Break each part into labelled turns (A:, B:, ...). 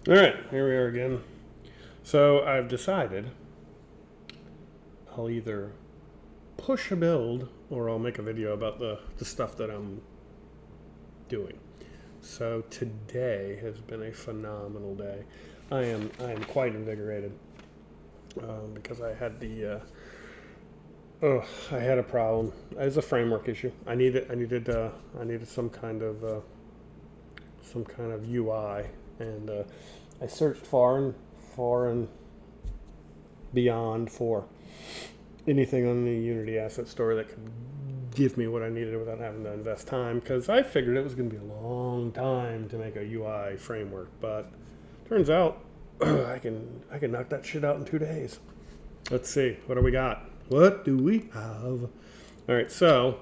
A: All right, here we are again. So I've decided I'll either push a build or I'll make a video about the stuff that I'm doing. So today has been a phenomenal day. I am quite invigorated because I had a problem. It was a framework issue. I needed some kind of UI, and I searched far and beyond for anything on the Unity Asset Store that could give me what I needed without having to invest time, because I figured it was going to be a long time to make a UI framework, but turns out I can knock that shit out in 2 days. Let's see, what do we got? What do we have? All right, so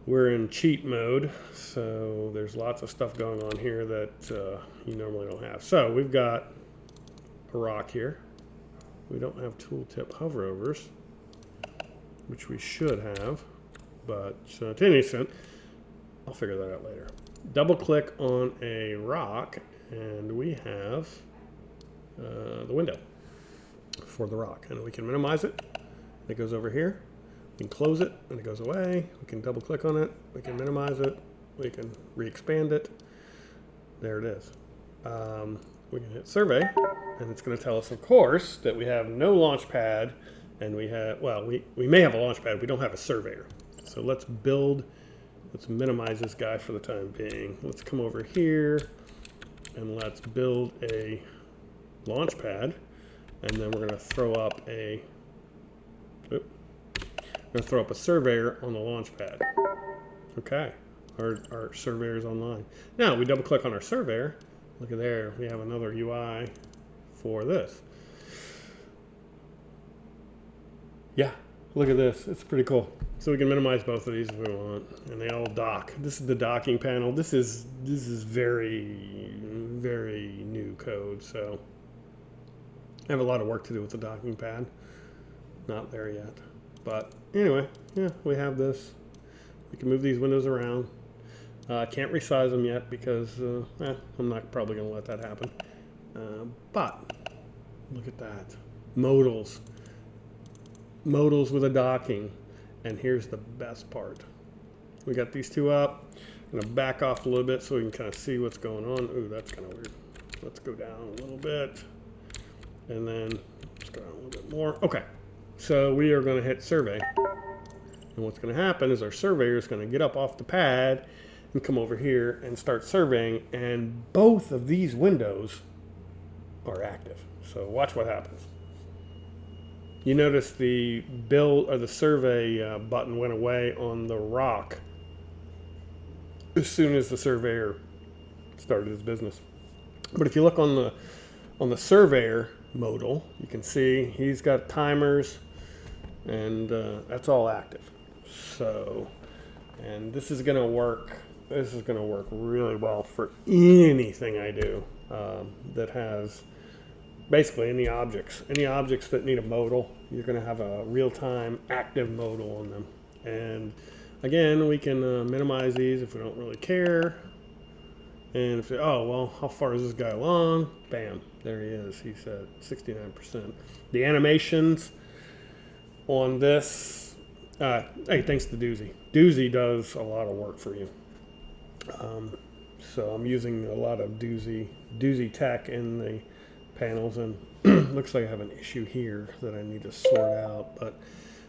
A: we're in cheat mode, so there's lots of stuff going on here that you normally don't have. So we've got a rock here. We don't have tooltip hoverovers, which we should have, but to any extent, I'll figure that out later. Double click on a rock, and we have the window for the rock, and we can minimize it. It goes over here. We can close it, and it goes away. We can double click on it. We can minimize it. We can re-expand it. There it is. We can hit survey, and it's going to tell us, of course, that we have no launch pad, and we may have a launch pad. We don't have a surveyor. So let's minimize this guy for the time being. Let's come over here, and let's build a launch pad, and then we're going to throw up a surveyor on the launch pad. Okay, our surveyor is online. Now we double click on our surveyor. Look at there, we have another UI for this. Yeah, look at this, it's pretty cool. So we can minimize both of these if we want, and they all dock. This is the docking panel. This is very, very new code, so I have a lot of work to do with the docking pad. Not there yet. But anyway, yeah, we have this. We can move these windows around. Can't resize them yet because I'm not probably going to let that happen. But look at that. Modals. Modals with a docking. And here's the best part. We got these two up. I'm going to back off a little bit so we can kind of see what's going on. Ooh, that's kind of weird. Let's go down a little bit. And then let's go down a little bit more. Okay. So we are going to hit survey. And what's going to happen is our surveyor is going to get up off the pad and come over here and start surveying. And both of these windows are active. So watch what happens. You notice the build or the survey button went away on the rock as soon as the surveyor started his business. But if you look on the surveyor modal, you can see he's got timers, and that's all active. So, and this is going to work. This is going to work really well for anything I do that has basically any objects that need a modal. You're going to have a real-time active modal on them. And again, we can minimize these if we don't really care. And if oh well, how far is this guy along? Bam, there he is. He's at 69%. The animations on this, hey, thanks to Doozy. Doozy does a lot of work for you. So I'm using a lot of Doozy tech in the panels, and looks like I have an issue here that I need to sort out, but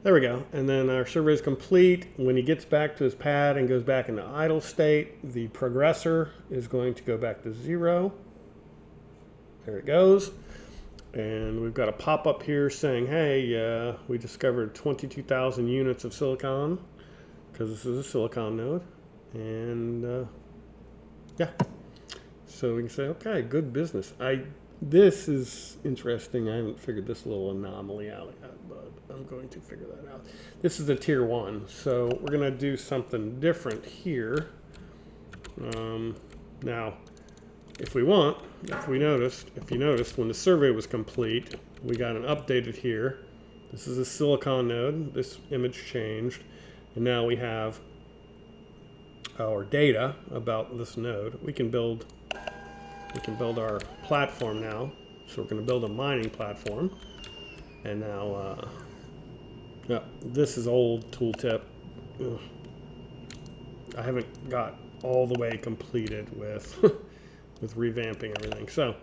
A: there we go. And then our survey is complete. When he gets back to his pad and goes back into idle state, the progressor is going to go back to 0. There it goes. And we've got a pop-up here saying, hey, we discovered 22,000 units of silicon, because this is a silicon node. And yeah, so we can say, okay, good business. This is interesting. I haven't figured this little anomaly out yet, but I'm going to figure that out. This is a tier 1, so we're going to do something different here. Now, if you noticed, when the survey was complete, we got an updated here. This is a silicon node. This image changed, and now we have our data about this node. We can build we can build our platform now. So we're going to build a mining platform. And now, yeah, this is old tooltip. Ugh. I haven't got all the way completed with with revamping everything. So,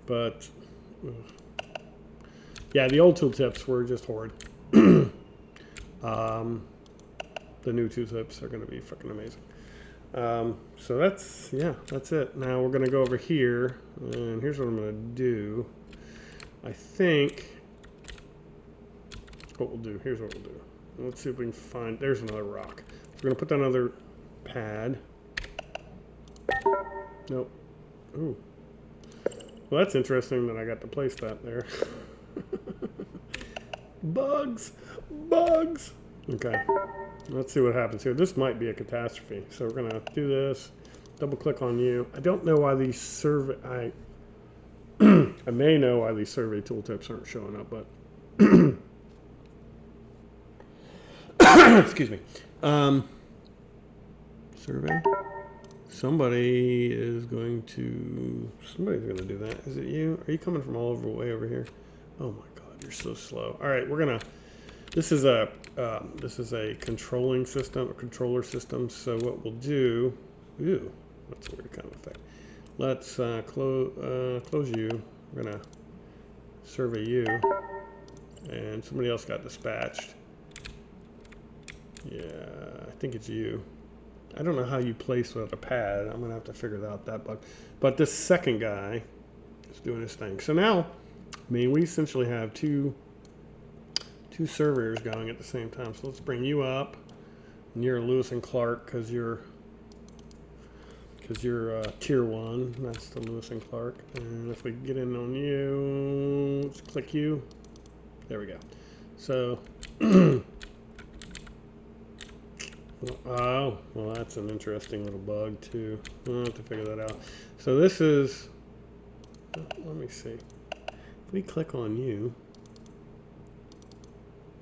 A: but yeah, the old tooltips were just horrid. The new tooltips are going to be fucking amazing. So that's it. Now we're going to go over here, and here's what I'm going to do. I think what we'll do. Here's what we'll do. Let's see if we can find. There's another rock. So we're going to put down another pad. Nope. Ooh. Well, that's interesting that I got to place that there. Bugs! Bugs! Okay. Let's see what happens here. This might be a catastrophe. So we're going to do this. Double click on you. I don't know why these survey... I may know why these survey tooltips aren't showing up, but... Excuse me. Survey. Somebody's going to do that. Is it you? Are you coming from all over way over here? Oh my God, you're so slow. All right, we're gonna. This is a controlling system, a controller system. So what we'll do? Ooh, that's a weird kind of effect. Let's close you. We're gonna survey you, and somebody else got dispatched. Yeah, I think it's you. I don't know how you place without a pad. I'm gonna have to figure out that bug. But this second guy is doing his thing. So now, I mean, we essentially have two surveyors going at the same time. So let's bring you up, and you're Lewis and Clark because you're tier 1. That's the Lewis and Clark. And if we get in on you, let's click you. There we go. So. Oh, well, that's an interesting little bug too. We'll have to figure that out. So this is, let me see. If we click on you,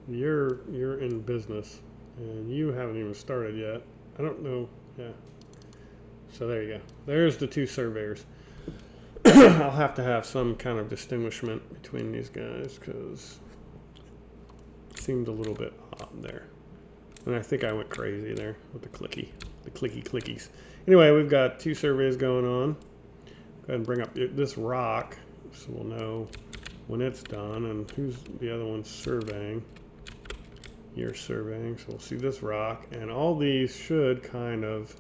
A: you're in business, and you haven't even started yet. I don't know. Yeah. So there you go. There's the two surveyors. I'll have to have some kind of distinguishment between these guys because it seemed a little bit odd there. And I think I went crazy there with the clicky clickies. Anyway, we've got two surveys going on. Go ahead and bring up this rock so we'll know when it's done and who's the other one surveying. You're surveying, so we'll see this rock. And all these should kind of,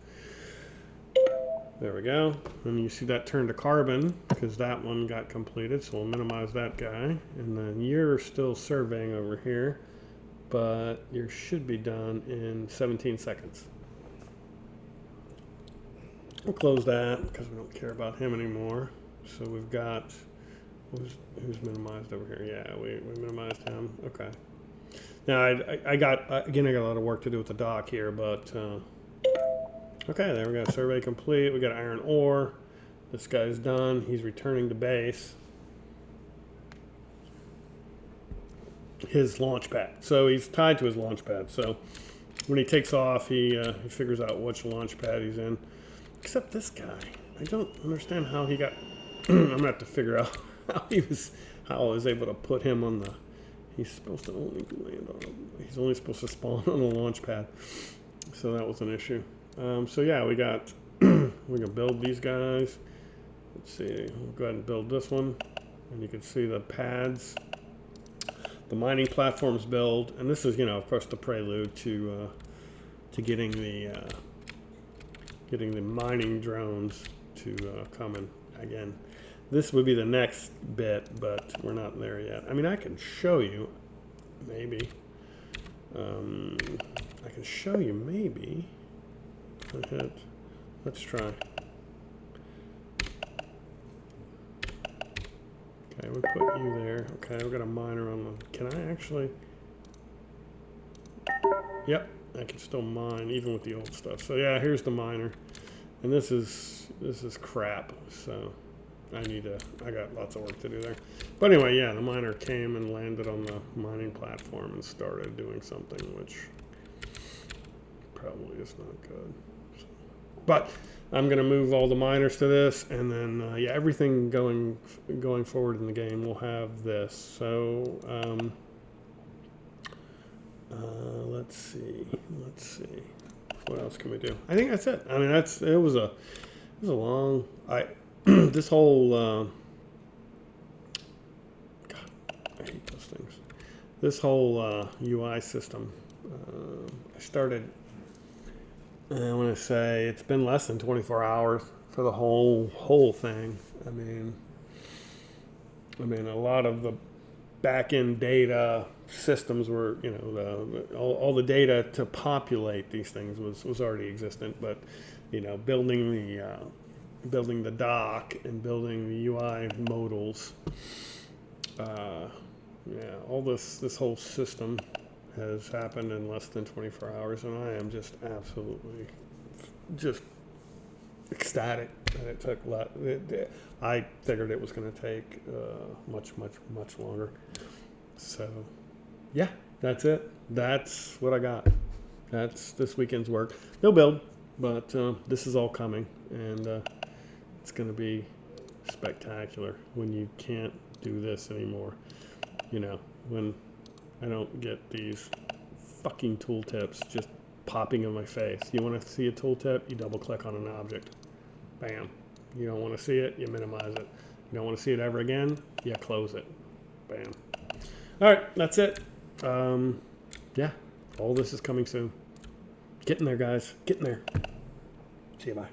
A: there we go. And you see that turn to carbon because that one got completed. So we'll minimize that guy. And then you're still surveying over here. But yours should be done in 17 seconds. We'll close that because we don't care about him anymore. So we've got, who's minimized over here? Yeah, we minimized him. Okay. Now I got a lot of work to do with the dock here, but okay, there we go. Survey complete. We got iron ore. This guy's done. He's returning to base. His launch pad. So he's tied to his launch pad. So when he takes off, he figures out which launch pad he's in. Except this guy. I don't understand how he got. I'm gonna have to figure out how I was able to put him on the. He's supposed to only land on. He's only supposed to spawn on the launch pad. So that was an issue. So yeah, we got. We can build these guys. Let's see. We'll go ahead and build this one, and you can see the pads. The mining platforms build, and this is, of course, the prelude to getting the mining drones to come in again. This would be the next bit, but we're not there yet. I mean, I can show you, maybe. I can show you, maybe. Let's try. Okay, we put you there. Okay, we've got a miner on the. Can I actually? Yep, I can still mine even with the old stuff. So yeah, here's the miner, and this is crap. So I got lots of work to do there. But anyway, yeah, the miner came and landed on the mining platform and started doing something which probably is not good. So, But I'm going to move all the miners to this, and then yeah, everything going forward in the game will have this. So let's see. What else can we do? I think that's it. I mean, it was a long. This whole God, I hate those things. This whole UI system. I started. I want to say it's been less than 24 hours for the whole thing. I mean, a lot of the back-end data systems were, all the data to populate these things was already existent, but building the dock and building the UI modals, all this whole system has happened in less than 24 hours, and I am just absolutely just ecstatic that it took I figured it was going to take much longer. So yeah, that's it. That's what I got. That's this weekend's work. No build, but this is all coming, and it's going to be spectacular when you can't do this anymore. When I don't get these fucking tooltips just popping in my face. You want to see a tooltip, you double click on an object. Bam. You don't want to see it, you minimize it. You don't want to see it ever again, you close it. Bam. All right, that's it. Yeah, all this is coming soon. Getting there, guys. Getting there. See you, bye.